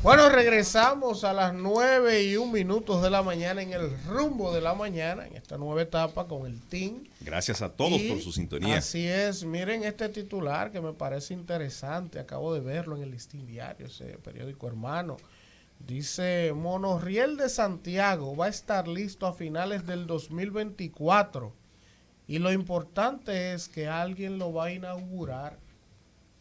Bueno, regresamos a las 9:01 de la mañana en el rumbo de la mañana, en esta nueva etapa con el team. Gracias a todos por su sintonía. Así es, miren este titular que me parece interesante, acabo de verlo en el Listín Diario, ese periódico hermano. Dice, Monorriel de Santiago va a estar listo a finales del 2024 y lo importante es que alguien lo va a inaugurar.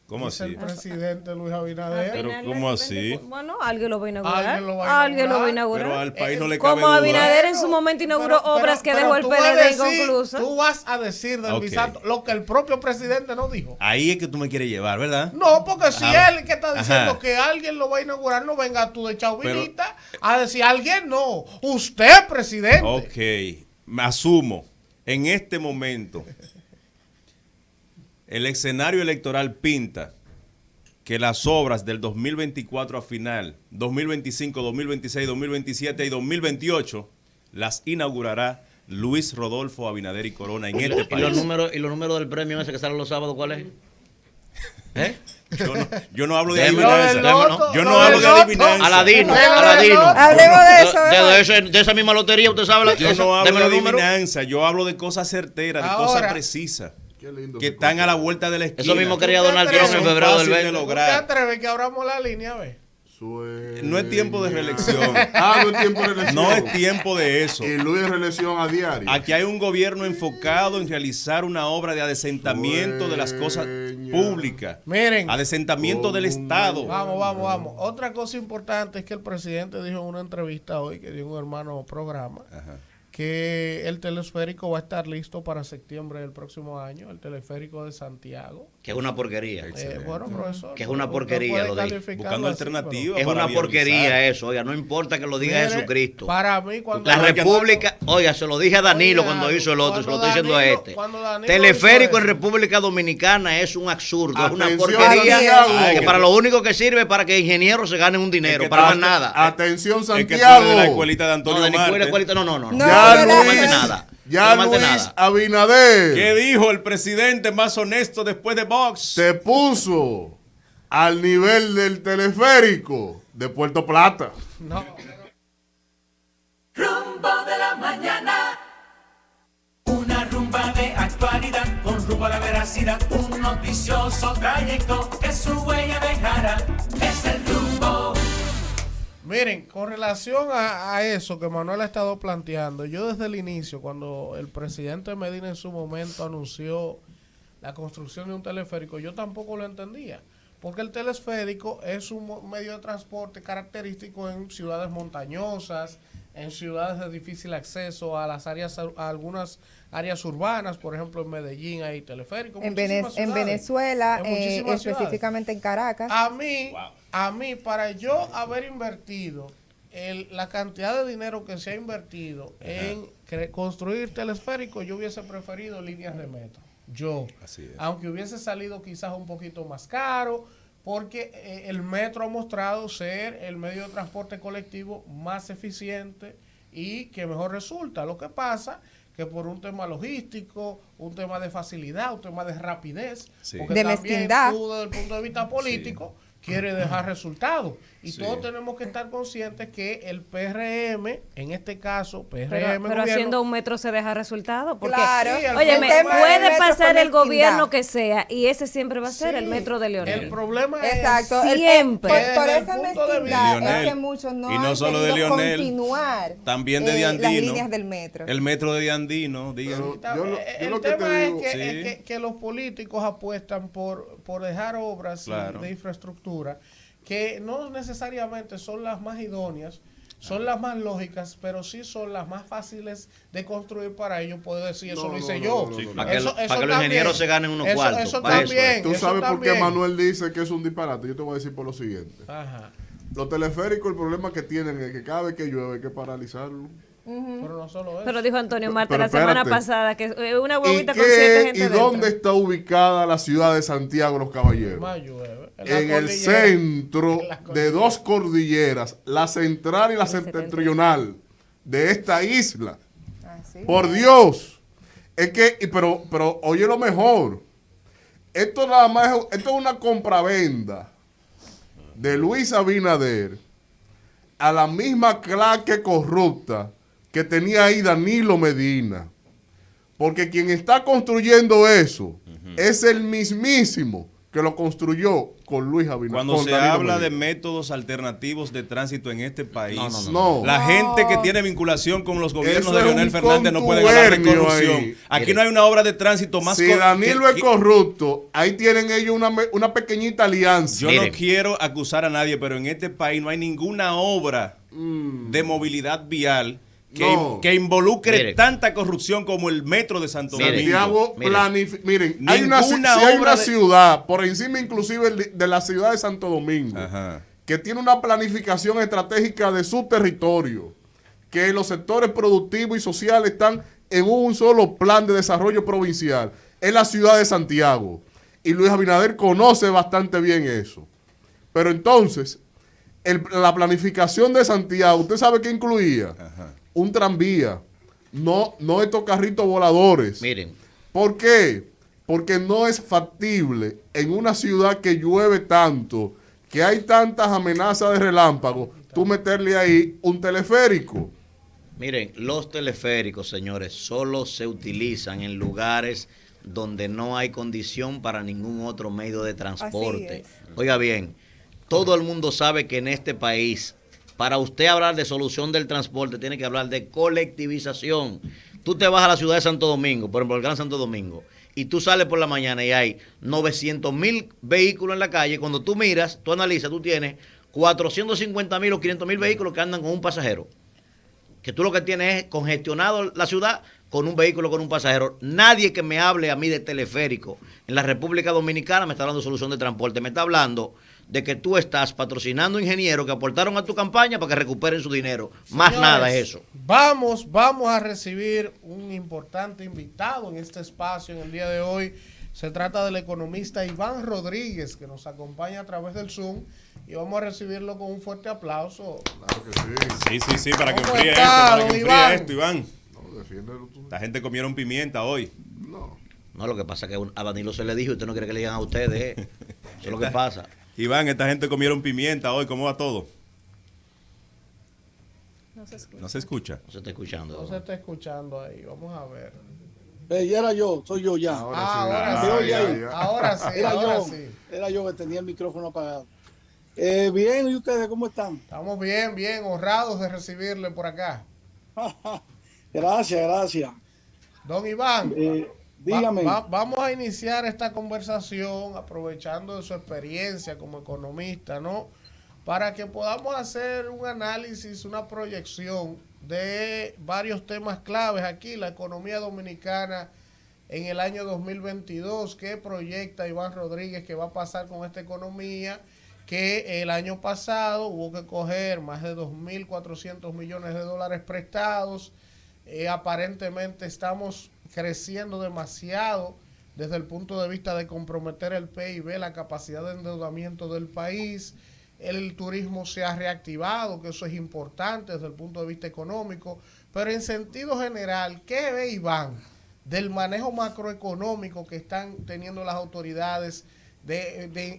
¿Cómo Dice así? el presidente Luis Abinader. Pero ¿cómo así? Bueno, alguien lo va a inaugurar. Alguien lo va a inaugurar. Pero al país no le cabe Como duda. Abinader en su momento inauguró obras que dejó el PLD inconclusas. Tú vas a decir del Bisanto lo que el propio presidente no dijo. Ahí es que tú me quieres llevar, ¿verdad? No, porque si él que está diciendo que alguien lo va a inaugurar, no venga tú de chauvinista a decir alguien no. Usted, presidente. Ok, me asumo. En este momento, el escenario electoral pinta que las obras del 2024 a final, 2025, 2026, 2027 y 2028 las inaugurará Luis Rodolfo Abinader y Corona en este país. ¿Y los números del premio ese que salen los sábados cuál es? ¿Eh? Yo no hablo de adivinanza. Yo no hablo de adivinanza. Aladino. Hablemos de eso. De esa misma lotería, usted sabe. Yo no hablo de adivinanza. Yo hablo de cosas certeras, de cosas precisas. Que están a la vuelta de la esquina. Eso mismo quería Donald Trump en febrero del 20. ¿Usted atreve que abramos la línea, ve? No es tiempo de reelección. No es tiempo de reelección. No es tiempo de eso. Y Luis reelección a diario. Aquí hay un gobierno enfocado en realizar una obra de adesentamiento de las cosas públicas. Miren. Adesentamiento del Estado. Vamos. Otra cosa importante es que el presidente dijo en una entrevista hoy que dio un hermano programa. Que el telesférico va a estar listo para septiembre del próximo año, el teleférico de Santiago. Que es una porquería. Bueno, profesor. Que es una porquería, lo digo. Buscando alternativas. Es una porquería eso, oiga, no importa que lo diga Jesucristo. Para mí, cuando la República, oiga, se lo dije a Danilo cuando hizo el otro, se lo estoy diciendo a este. Teleférico en República Dominicana es un absurdo, es una porquería que para lo único que sirve es para que ingenieros se ganen un dinero, para más nada. Atención, Santiago. De la escuelita de Antonio Marte. No. Ya Luis Abinader. ¿Qué dijo el presidente más honesto después de Vox? Se puso al nivel del teleférico de Puerto Plata. No. Rumbo de la mañana. Una rumba de actualidad con rumbo a la veracidad. Un noticioso trayecto que su huella dejará. Es el rumbo. Miren, con relación a eso que Manuel ha estado planteando, yo desde el inicio, cuando el presidente Medina en su momento anunció la construcción de un teleférico, yo tampoco lo entendía, porque el telesférico es un medio de transporte característico en ciudades montañosas, en ciudades de difícil acceso a las áreas, a algunas áreas urbanas, por ejemplo en Medellín hay teleférico. En Venezuela, específicamente en Caracas. A mí, para yo haber invertido la cantidad de dinero que se ha invertido en construir telesféricos, yo hubiese preferido líneas de metro. Aunque hubiese salido quizás un poquito más caro, porque el metro ha mostrado ser el medio de transporte colectivo más eficiente y que mejor resulta. Lo que pasa que por un tema logístico, un tema de facilidad, un tema de rapidez, porque de también mezquindad, tú desde el punto de vista político quiere dejar resultados. Y todos tenemos que estar conscientes que el PRM, en este caso, pero haciendo un metro se deja resultados. Porque, oye, puede pasar el gobierno que sea, y ese siempre va a ser el metro de Leonel. El problema es siempre. Por esa mezquindad es que muchos no han querido continuar también de Diandino, las líneas del metro. El metro de Diandino, digan. El tema es que los políticos apuestan por dejar obras de infraestructura que no necesariamente son las más idóneas, son las más lógicas, pero sí son las más fáciles de construir para ellos. Puedo decir, eso lo hice yo. Para que los ingenieros se ganen unos cuartos. Eso también. ¿Tú sabes por qué Manuel dice que es un disparate? Yo te voy a decir por lo siguiente. Los teleféricos, el problema que tienen es que cada vez que llueve hay que paralizarlo. Pero no solo eso. Pero dijo Antonio Marte la semana pasada que una huevita con 7 gente ¿Y dónde está ubicada la ciudad de Santiago Los Caballeros? En el centro de dos cordilleras, la central y la septentrional de esta isla. Por Dios. Es que, pero oye lo mejor. Esto nada más, esto es una compravenda de Luis Abinader a la misma claque corrupta que tenía ahí Danilo Medina. Porque quien está construyendo eso es el mismísimo que lo construyó con Luis Abinader. Cuando se habla de métodos alternativos de tránsito en este país, la gente que tiene vinculación con los gobiernos de Leonel Fernández no puede hablar de corrupción. Aquí no hay una obra de tránsito más. Si Danilo es corrupto, ahí tienen ellos una pequeñita alianza. Yo no quiero acusar a nadie, pero en este país no hay ninguna obra de movilidad vial que involucre tanta corrupción como el metro de Santo Domingo. Miren, hay una ciudad, por encima inclusive de la ciudad de Santo Domingo, que tiene una planificación estratégica de su territorio, que los sectores productivos y sociales están en un solo plan de desarrollo provincial, es la ciudad de Santiago. Y Luis Abinader conoce bastante bien eso. Pero entonces, la planificación de Santiago, ¿usted sabe qué incluía? Un tranvía, no estos carritos voladores. Miren. ¿Por qué? Porque no es factible en una ciudad que llueve tanto, que hay tantas amenazas de relámpago, tú meterle ahí un teleférico. Miren, los teleféricos, señores, solo se utilizan en lugares donde no hay condición para ningún otro medio de transporte. Oiga bien, todo el mundo sabe que en este país, para usted hablar de solución del transporte, tiene que hablar de colectivización. Tú te vas a la ciudad de Santo Domingo, por ejemplo, el Gran Santo Domingo, y tú sales por la mañana y hay 900,000 vehículos en la calle. Cuando tú miras, tú analizas, tú tienes 450,000 o 500,000 vehículos que andan con un pasajero. Que tú lo que tienes es congestionado la ciudad con un vehículo, con un pasajero. Nadie que me hable a mí de teleférico en la República Dominicana me está hablando de solución de transporte. Me está hablando de que tú estás patrocinando ingenieros que aportaron a tu campaña para que recuperen su dinero. Más nada es eso. Vamos a recibir un importante invitado en este espacio en el día de hoy. Se trata del economista Iván Rodríguez, que nos acompaña a través del Zoom, y vamos a recibirlo con un fuerte aplauso. Claro que sí. Sí, para que enfríe esto, Iván. No, defiéndelo tú. La gente comieron pimienta hoy. No, lo que pasa es que a Danilo se le dijo y usted no quiere que le digan a ustedes. Eso es lo que pasa. Iván, esta gente comieron pimienta hoy, ¿cómo va todo? No se escucha. No se está escuchando. No se está escuchando ahí, vamos a ver. Ya soy yo ya. Ahora sí. Era yo que tenía el micrófono apagado. Bien, ¿y ustedes cómo están? Estamos bien, honrados de recibirle por acá. Gracias. Don Iván, dígame. Vamos a iniciar esta conversación aprovechando de su experiencia como economista, ¿no? Para que podamos hacer un análisis, una proyección de varios temas claves aquí, la economía dominicana en el año 2022, qué proyecta Iván Rodríguez que va a pasar con esta economía, que el año pasado hubo que coger más de 2.400 millones de dólares prestados. Aparentemente estamos creciendo demasiado desde el punto de vista de comprometer el PIB, la capacidad de endeudamiento del país. El turismo se ha reactivado, que eso es importante desde el punto de vista económico, pero en sentido general, ¿qué ve Iván del manejo macroeconómico que están teniendo las autoridades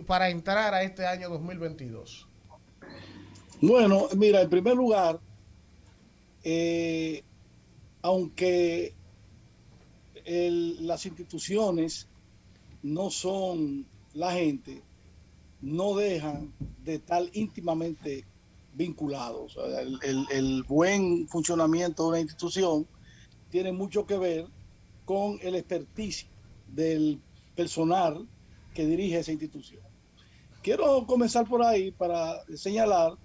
para entrar a este año 2022? Bueno, mira, en primer lugar, aunque las instituciones no son la gente, no dejan de estar íntimamente vinculados. O sea, el buen funcionamiento de una institución tiene mucho que ver con el expertise del personal que dirige esa institución. Quiero comenzar por ahí para señalar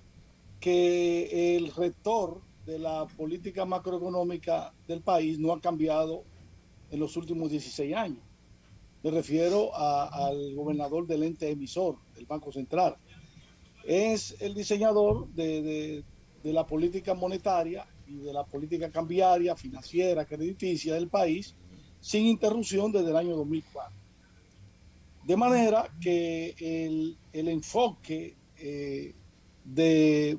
que el rector de la política macroeconómica del país no ha cambiado en los últimos 16 años. Me refiero al gobernador del ente emisor, del Banco Central. Es el diseñador de la política monetaria y de la política cambiaria, financiera, crediticia del país, sin interrupción desde el año 2004. De manera que el enfoque de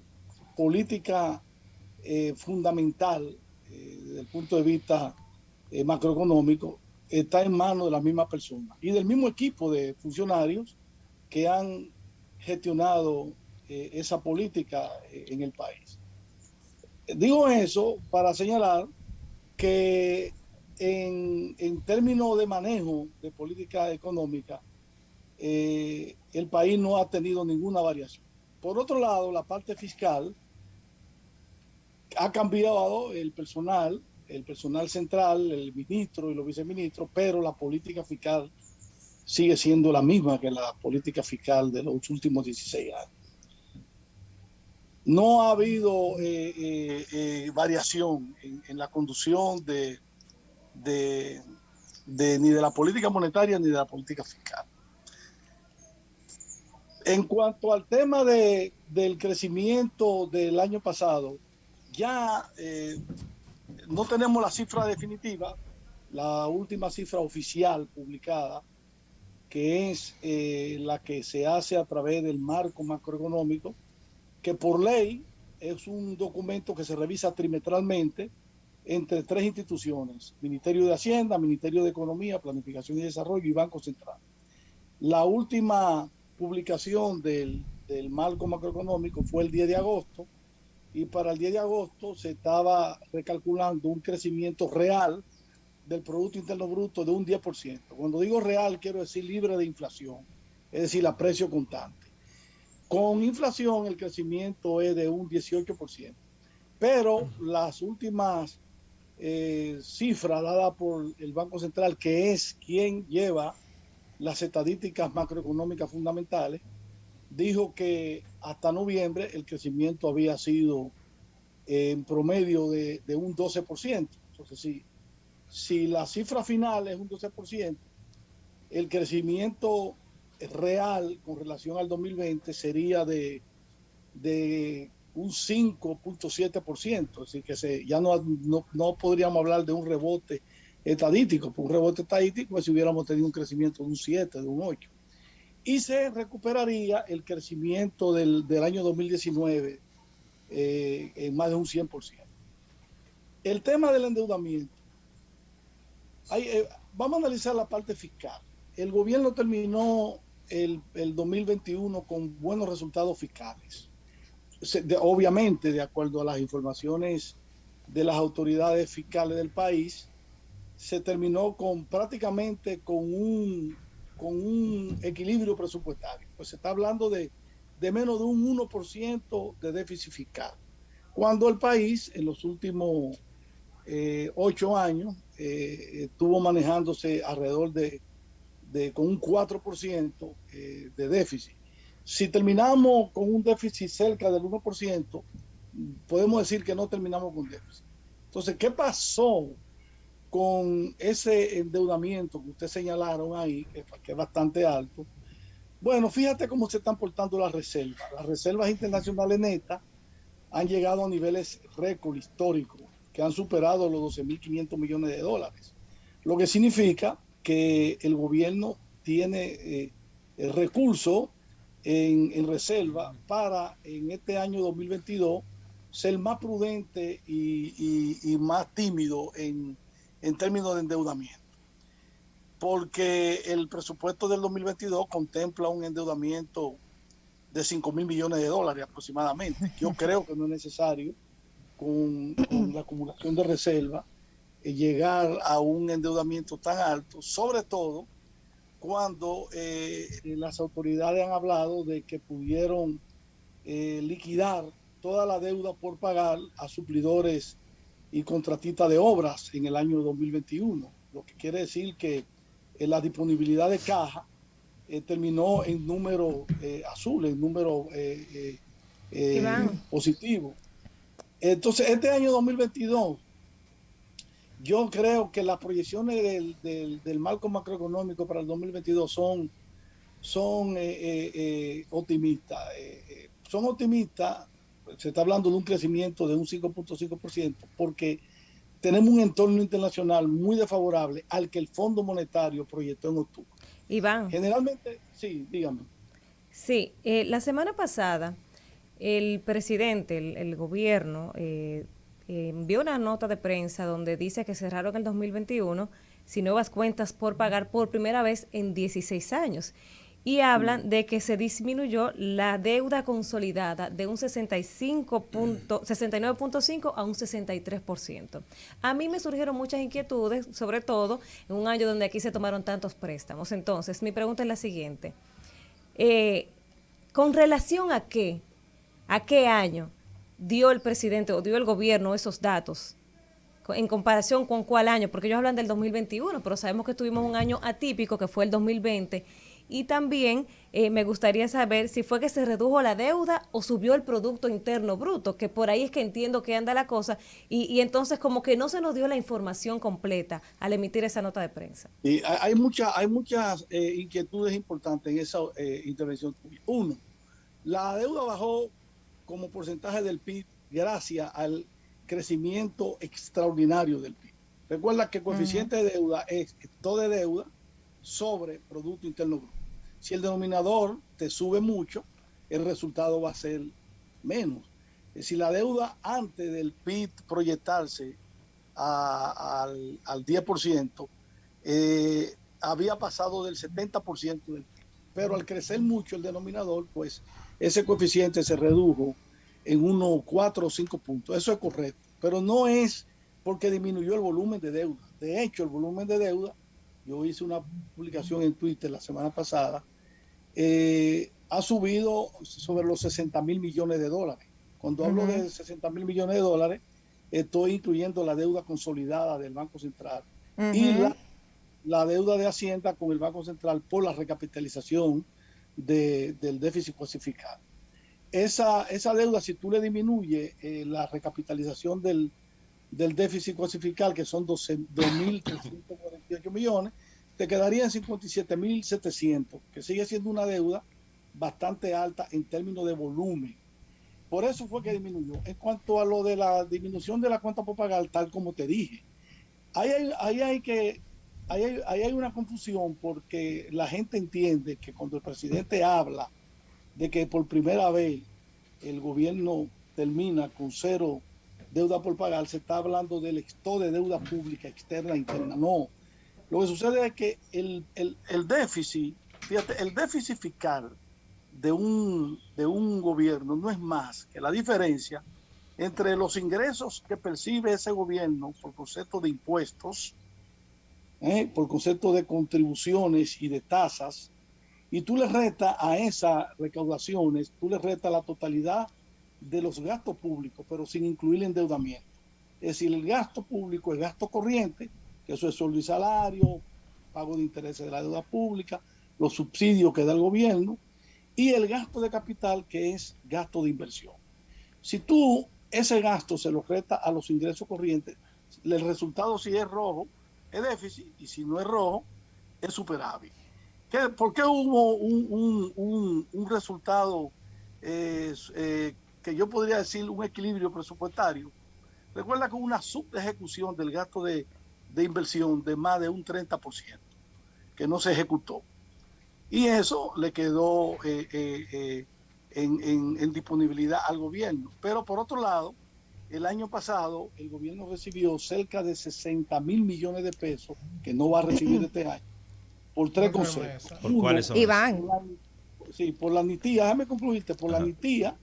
política fundamental desde el punto de vista macroeconómico está en manos de la misma persona y del mismo equipo de funcionarios que han gestionado esa política en el país. Digo eso para señalar que en términos de manejo de política económica, el país no ha tenido ninguna variación. Por otro lado, la parte fiscal ha cambiado el personal central, el ministro y los viceministros, pero la política fiscal sigue siendo la misma que la política fiscal de los últimos 16 años. No ha habido variación en la conducción ni de la política monetaria ni de la política fiscal. En cuanto al tema del crecimiento del año pasado, ya no tenemos la cifra definitiva, la última cifra oficial publicada, que es la que se hace a través del marco macroeconómico, que por ley es un documento que se revisa trimestralmente entre 3 instituciones: Ministerio de Hacienda, Ministerio de Economía, Planificación y Desarrollo y Banco Central. La última publicación del marco macroeconómico fue el 10 de agosto, y para el 10 de agosto se estaba recalculando un crecimiento real del Producto Interno Bruto de un 10%. Cuando digo real, quiero decir libre de inflación, es decir, a precio constante. Con inflación el crecimiento es de un 18%, pero las últimas cifras dadas por el Banco Central, que es quien lleva las estadísticas macroeconómicas fundamentales, dijo que hasta noviembre el crecimiento había sido en promedio de un 12%. Entonces, si la cifra final es un 12%, el crecimiento real con relación al 2020 sería de un 5.7%, es decir, que ya no podríamos hablar de un rebote estadístico, por un rebote estadístico si hubiéramos tenido un crecimiento de un 7, de un 8. Y se recuperaría el crecimiento del año 2019 en más de un 100%. El tema del endeudamiento. Vamos a analizar la parte fiscal. El gobierno terminó el 2021 con buenos resultados fiscales. Obviamente, de acuerdo a las informaciones de las autoridades fiscales del país, se terminó prácticamente con un equilibrio presupuestario. Pues se está hablando de menos de un 1% de déficit fiscal, cuando el país en los últimos 8 años estuvo manejándose alrededor con un 4% de déficit. Si terminamos con un déficit cerca del 1%, podemos decir que no terminamos con déficit. Entonces, ¿qué pasó con ese endeudamiento que ustedes señalaron ahí, que es bastante alto? Bueno, fíjate cómo se están portando las reservas. Las reservas internacionales netas han llegado a niveles récord históricos que han superado los 12.500 millones de dólares, lo que significa que el gobierno tiene el recurso en reserva para en este año 2022 ser más prudente y más tímido en términos de endeudamiento, porque el presupuesto del 2022 contempla un endeudamiento de 5.000 millones de dólares aproximadamente. Yo creo que no es necesario, con la acumulación de reserva, llegar a un endeudamiento tan alto, sobre todo cuando las autoridades han hablado de que pudieron liquidar toda la deuda por pagar a suplidores y contratistas de obras en el año 2021, lo que quiere decir que la disponibilidad de caja terminó en número azul, en número positivo. Entonces, este año 2022, yo creo que las proyecciones del marco macroeconómico para el 2022 son optimistas. Son optimistas, se está hablando de un crecimiento de un 5.5%, porque tenemos un entorno internacional muy desfavorable al que el Fondo Monetario proyectó en octubre. Iván. Generalmente, sí, dígame. Sí, la semana pasada el presidente, el gobierno, envió una nota de prensa donde dice que cerraron el 2021 sin nuevas cuentas por pagar por primera vez en 16 años. y hablan de que se disminuyó la deuda consolidada de un 69.5 a un 63%. A mí me surgieron muchas inquietudes, sobre todo en un año donde aquí se tomaron tantos préstamos. Entonces, mi pregunta es la siguiente. ¿Con relación a qué año dio el presidente o dio el gobierno esos datos? ¿En comparación con cuál año? Porque ellos hablan del 2021, pero sabemos que tuvimos un año atípico, que fue el 2020. Y también me gustaría saber si fue que se redujo la deuda o subió el Producto Interno Bruto, que por ahí es que entiendo que anda la cosa, y entonces como que no se nos dio la información completa al emitir esa nota de prensa. Y hay muchas inquietudes importantes en esa intervención. Uno, la deuda bajó como porcentaje del PIB gracias al crecimiento extraordinario del PIB. Recuerda que el coeficiente de deuda es todo de deuda sobre Producto Interno Bruto. Si el denominador te sube mucho, el resultado va a ser menos. Si la deuda antes del PIB proyectarse al 10%, había pasado del 70% del PIB. Pero al crecer mucho el denominador, pues ese coeficiente se redujo en unos 4 o 5 puntos. Eso es correcto, pero no es porque disminuyó el volumen de deuda. De hecho, el volumen de deuda, yo hice una publicación en Twitter la semana pasada, ha subido sobre los 60,000 millones de dólares. Cuando hablo de 60,000 millones de dólares, estoy incluyendo la deuda consolidada del Banco Central y la deuda de Hacienda con el Banco Central por la recapitalización del déficit cuantificado. Esa deuda, si tú le disminuyes la recapitalización del déficit cuantificado, que son 2.348 millones, te quedaría en 57.700, que sigue siendo una deuda bastante alta en términos de volumen. Por eso fue que disminuyó. En cuanto a lo de la disminución de la cuenta por pagar, tal como te dije, ahí hay una confusión, porque la gente entiende que cuando el presidente habla de que por primera vez el gobierno termina con cero deuda por pagar, se está hablando del stock de deuda pública externa e interna. No. Lo que sucede es que el déficit, fíjate, el déficit fiscal de un gobierno no es más que la diferencia entre los ingresos que percibe ese gobierno por concepto de impuestos, por concepto de contribuciones y de tasas, y tú le restas a esas recaudaciones, tú le restas la totalidad de los gastos públicos, pero sin incluir el endeudamiento. Es decir, el gasto público, el gasto corriente, que eso es sueldo y salario, pago de intereses de la deuda pública, los subsidios que da el gobierno, y el gasto de capital, que es gasto de inversión. Si tú ese gasto se lo restas a los ingresos corrientes, el resultado, si es rojo, es déficit, y si no es rojo, es superávit. ¿Por qué hubo un resultado que yo podría decir un equilibrio presupuestario? Recuerda que hubo una subejecución del gasto de inversión de más de un 30%, que no se ejecutó. Y eso le quedó en disponibilidad al gobierno. Pero por otro lado, el año pasado el gobierno recibió cerca de 60,000 millones de pesos, que no va a recibir este año, por tres conceptos. ¿Por cuáles son? Iván. Sí, por la nitía, déjame concluirte, por la nitía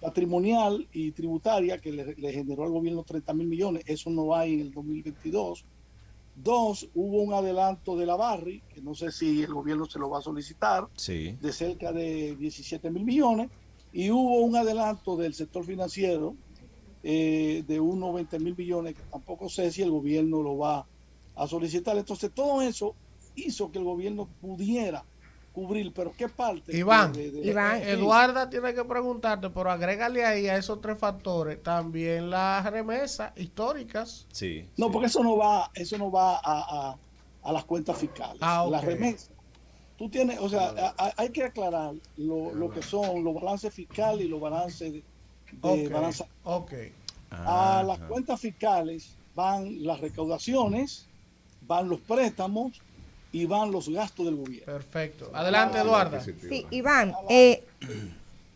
patrimonial y tributaria que le generó al gobierno 30,000 millones, eso no hay en el 2022. Dos, hubo un adelanto de la Barri, que no sé si el gobierno se lo va a solicitar, sí, de cerca de 17,000 millones, y hubo un adelanto del sector financiero de unos 20,000 millones, que tampoco sé si el gobierno lo va a solicitar. Entonces, todo eso hizo que el gobierno pudiera cubrir, pero ¿qué parte? Iván, Eduarda tiene que preguntarte, pero agrégale ahí a esos tres factores también las remesas históricas. Sí. No, porque eso no va a las cuentas fiscales. Okay. Las remesas. Tú tienes, o sea, hay que aclarar lo que son los balances fiscales y los balances de balanza. A las cuentas fiscales van las recaudaciones, van los préstamos y van los gastos del gobierno. Perfecto. Adelante, Eduarda. Sí, Iván.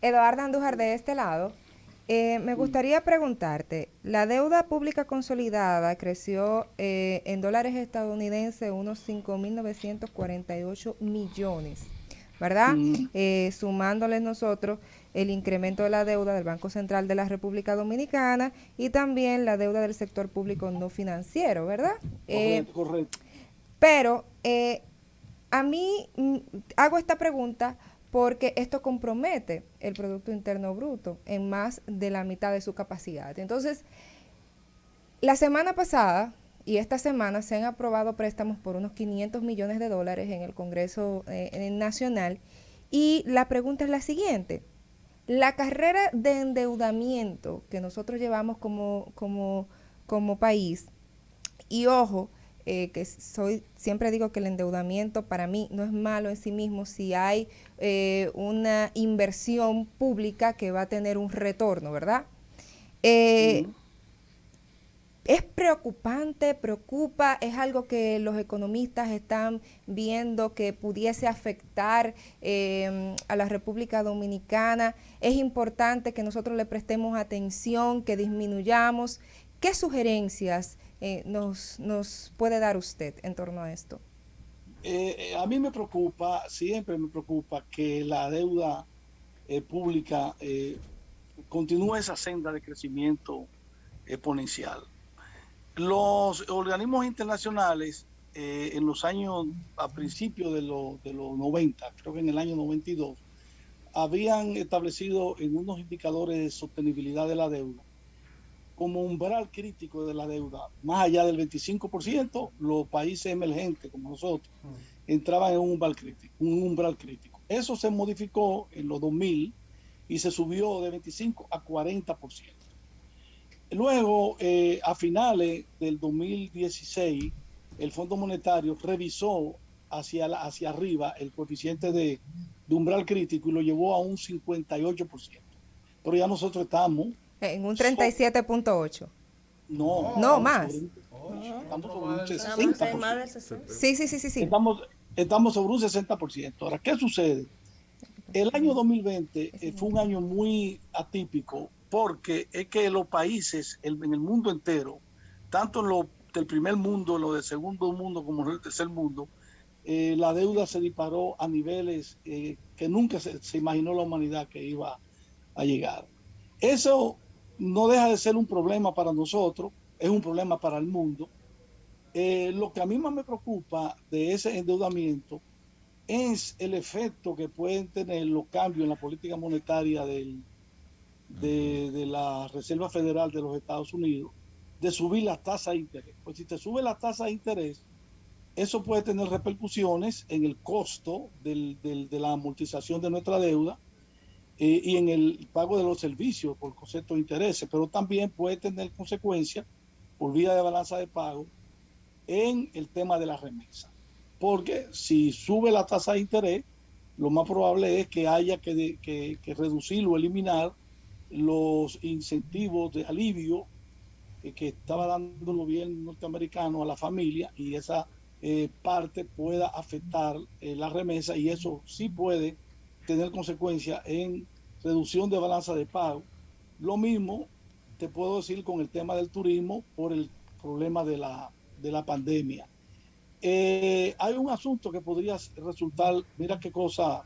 Eduarda Andújar de este lado. Me gustaría preguntarte, la deuda pública consolidada creció en dólares estadounidenses unos 5.948 millones. ¿verdad? Sumándoles nosotros el incremento de la deuda del Banco Central de la República Dominicana y también la deuda del sector público no financiero, ¿verdad? Correcto. Pero a mí hago esta pregunta porque esto compromete el Producto Interno Bruto en más de la mitad de su capacidad. Entonces, la semana pasada y esta semana se han aprobado préstamos por unos 500 millones de dólares en el Congreso Nacional, y la pregunta es la siguiente. La carrera de endeudamiento que nosotros llevamos como país, y ojo, siempre digo que el endeudamiento para mí no es malo en sí mismo si hay una inversión pública que va a tener un retorno, ¿verdad? Es preocupante, preocupa, es algo que los economistas están viendo que pudiese afectar a la República Dominicana. Es importante que nosotros le prestemos atención, que disminuyamos. ¿Qué sugerencias nos puede dar usted en torno a esto? A mí me preocupa, siempre me preocupa que la deuda pública continúe esa senda de crecimiento exponencial. Los organismos internacionales en los años, a principios de los 90, creo que en el año 92, habían establecido en unos indicadores de sostenibilidad de la deuda como umbral crítico de la deuda, más allá del 25%, los países emergentes como nosotros entraban en un umbral crítico. Eso se modificó en los 2000 y se subió de 25 a 40%. Luego, a finales del 2016, el Fondo Monetario revisó hacia arriba el coeficiente de umbral crítico y lo llevó a un 58%. Pero ya nosotros estamos... En un 37.8. No, más. Estamos sobre un 60%. Sí. Estamos sobre un 60%. Ahora, ¿qué sucede? El año 2020 fue un año muy atípico porque es que los países en el mundo entero, tanto en lo del primer mundo, lo del segundo mundo como en el tercer mundo, la deuda se disparó a niveles que nunca se imaginó la humanidad que iba a llegar. Eso no deja de ser un problema para nosotros, es un problema para el mundo. Lo que a mí más me preocupa de ese endeudamiento es el efecto que pueden tener los cambios en la política monetaria de la Reserva Federal de los Estados Unidos, de subir las tasas de interés. Pues si te sube la tasa de interés, eso puede tener repercusiones en el costo de la amortización de nuestra deuda y en el pago de los servicios por concepto de intereses, pero también puede tener consecuencias por vía de balanza de pago en el tema de la remesa. Porque si sube la tasa de interés, lo más probable es que haya que reducir o eliminar los incentivos de alivio que estaba dando el gobierno norteamericano a la familia, y esa parte pueda afectar la remesa, y eso sí puede tener consecuencias en reducción de balanza de pago. Lo mismo te puedo decir con el tema del turismo por el problema de la pandemia. Hay un asunto que podría resultar, mira qué cosa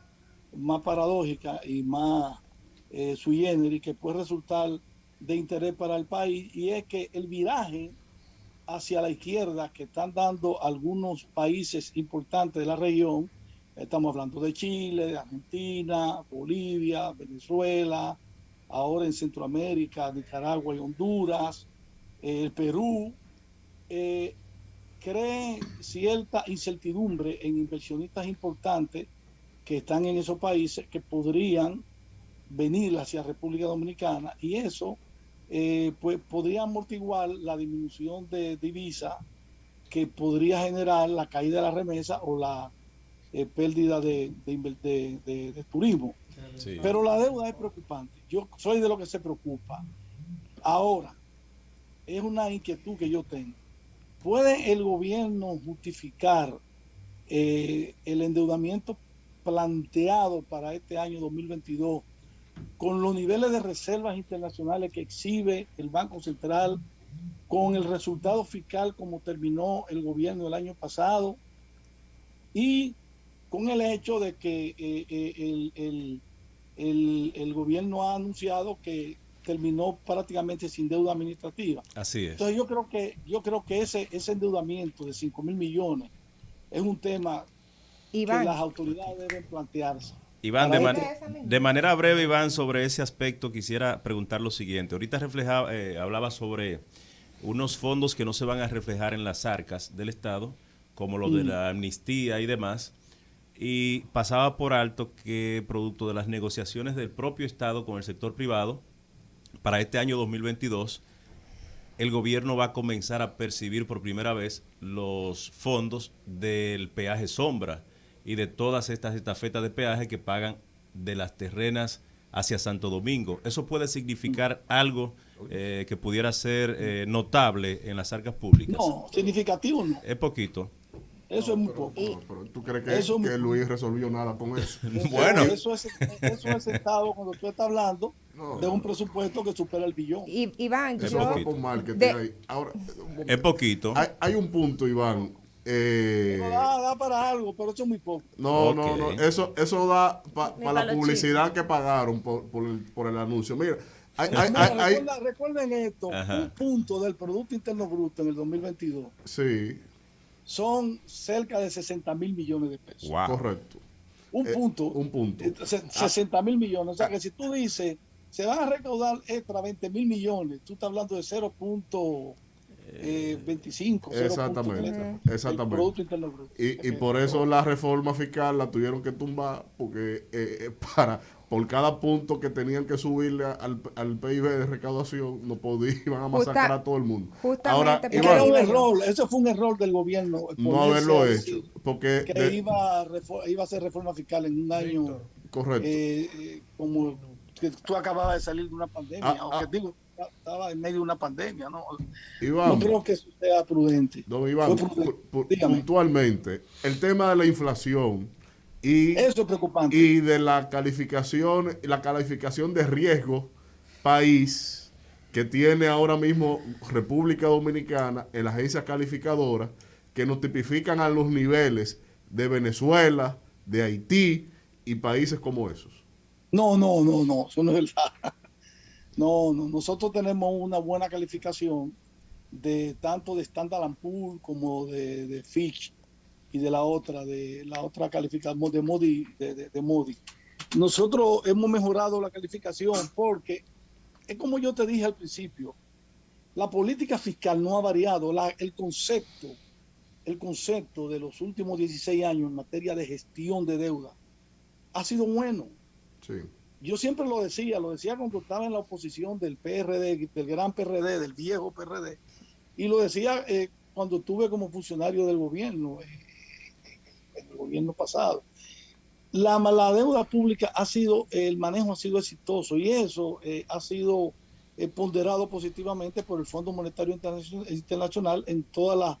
más paradójica y más sui generis, que puede resultar de interés para el país, y es que el viraje hacia la izquierda que están dando algunos países importantes de la región, estamos hablando de Chile, de Argentina, Bolivia, Venezuela, ahora en Centroamérica, Nicaragua y Honduras, el Perú, cree cierta incertidumbre en inversionistas importantes que están en esos países que podrían venir hacia República Dominicana, y eso pues podría amortiguar la disminución de divisa que podría generar la caída de la remesa o la pérdida de turismo. Sí. Pero la deuda es preocupante. Yo soy de los que se preocupa. Ahora, es una inquietud que yo tengo. ¿Puede el gobierno justificar el endeudamiento planteado para este año 2022 con los niveles de reservas internacionales que exhibe el Banco Central, con el resultado fiscal como terminó el gobierno el año pasado y con el hecho de que el gobierno ha anunciado que terminó prácticamente sin deuda administrativa. Así es. Entonces yo creo que ese endeudamiento de 5.000 millones es un tema que las autoridades deben plantearse. Iván, de manera breve, Iván, sobre ese aspecto quisiera preguntar lo siguiente. Ahorita hablaba sobre unos fondos que no se van a reflejar en las arcas del Estado, como lo de la amnistía y demás, y pasaba por alto que producto de las negociaciones del propio Estado con el sector privado, para este año 2022, el gobierno va a comenzar a percibir por primera vez los fondos del peaje sombra y de todas estas estafetas de peaje que pagan de las terrenas hacia Santo Domingo. ¿Eso puede significar algo que pudiera ser notable en las arcas públicas? No, significativo no. Es poquito. Eso es muy poco. Pero ¿tú crees que Luis resolvió nada con eso? Bueno. Eso es Estado cuando tú estás hablando de un presupuesto que supera el billón. Iván, es poquito. Hay un punto, Iván. Da para algo, pero eso es muy poco. No. Eso da para la publicidad que pagaron por el anuncio. Mira, recuerden esto, un punto del Producto Interno Bruto en el 2022. Sí. Son cerca de 60.000 millones de pesos. Wow. Correcto. Un punto. 60.000 millones. O sea que si tú dices, se van a recaudar extra 20.000 millones, tú estás hablando de 0.25. Exactamente. Producto Interno Bruto. Y por eso la reforma fiscal la tuvieron que tumbar, porque por cada punto que tenían que subirle al PIB de recaudación, no iban a masacrar a todo el mundo. Ahora, ese fue un error del gobierno. No haberlo hecho. Porque iba a hacer reforma fiscal en un año. Correcto. Como que tú acababas de salir de una pandemia. Estaba en medio de una pandemia. No creo que eso sea prudente. Don Iván, puntualmente, el tema de la inflación. Eso es preocupante. Y de la calificación de riesgo país que tiene ahora mismo República Dominicana en las agencias calificadoras que nos tipifican a los niveles de Venezuela, de Haití y países como esos. No, eso no es verdad. No, nosotros tenemos una buena calificación tanto de Standard & Poor's como de Fitch y de la otra calificación de Moody, de Moody. Nosotros hemos mejorado la calificación porque es como yo te dije al principio, la política fiscal no ha variado, el concepto de los últimos 16 años en materia de gestión de deuda ha sido bueno. Sí. Yo siempre lo decía cuando estaba en la oposición del PRD, del gran PRD, del viejo PRD, y lo decía cuando estuve como funcionario del gobierno, en el gobierno pasado. La deuda pública el manejo ha sido exitoso y eso ha sido ponderado positivamente por el Fondo Monetario Internacional en todas las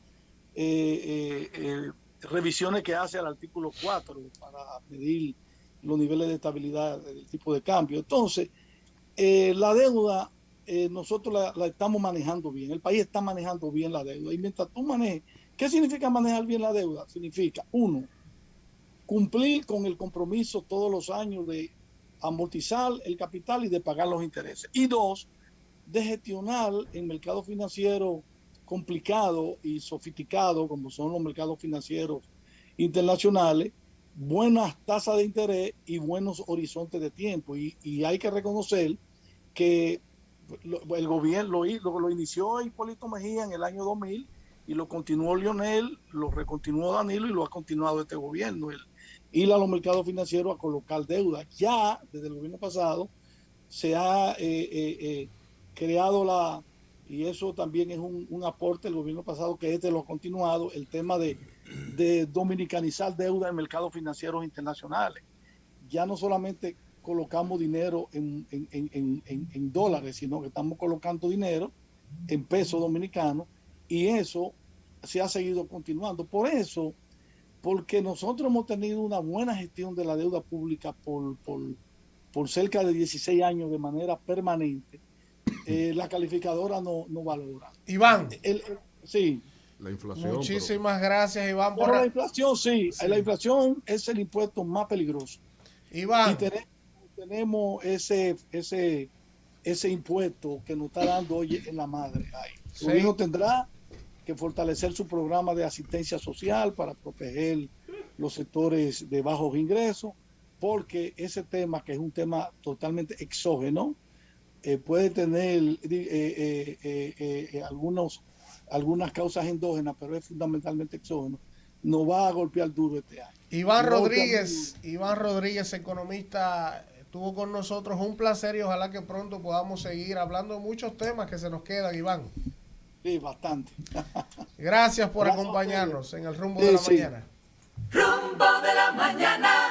revisiones que hace al artículo 4 para medir los niveles de estabilidad del tipo de cambio. Entonces, la deuda nosotros la estamos manejando bien, el país está manejando bien la deuda y mientras tú manejes, ¿qué significa manejar bien la deuda? Significa, 1, cumplir con el compromiso todos los años de amortizar el capital y de pagar los intereses. Y 2, de gestionar en mercados financieros complicados y sofisticados, como son los mercados financieros internacionales, buenas tasas de interés y buenos horizontes de tiempo. Y hay que reconocer que el gobierno lo inició Hipólito Mejía en el año 2000 y lo continuó Lionel, lo recontinuó Danilo y lo ha continuado este gobierno. Ir a los mercados financieros a colocar deuda. Ya desde el gobierno pasado se ha creado y eso también es un aporte del gobierno pasado que lo ha continuado, el tema de dominicanizar deuda en mercados financieros internacionales. Ya no solamente colocamos dinero en dólares, sino que estamos colocando dinero en pesos dominicanos y eso se ha seguido continuando. Por eso, porque nosotros hemos tenido una buena gestión de la deuda pública por cerca de 16 años de manera permanente, la calificadora no valora. Iván, sí. la inflación. Muchísimas gracias, Iván. Por la inflación, sí. La inflación es el impuesto más peligroso. Iván. Y tenemos ese impuesto que nos está dando hoy en la madre. El gobierno tendrá que fortalecer su programa de asistencia social para proteger los sectores de bajos ingresos, porque ese tema, que es un tema totalmente exógeno, puede tener algunas causas endógenas, pero es fundamentalmente exógeno, nos va a golpear duro este año. Iván Rodríguez, economista, estuvo con nosotros. Un placer y ojalá que pronto podamos seguir hablando de muchos temas que se nos quedan, Iván. Sí, bastante. Gracias por acompañarnos en el Rumbo de la Mañana. Rumbo de la Mañana.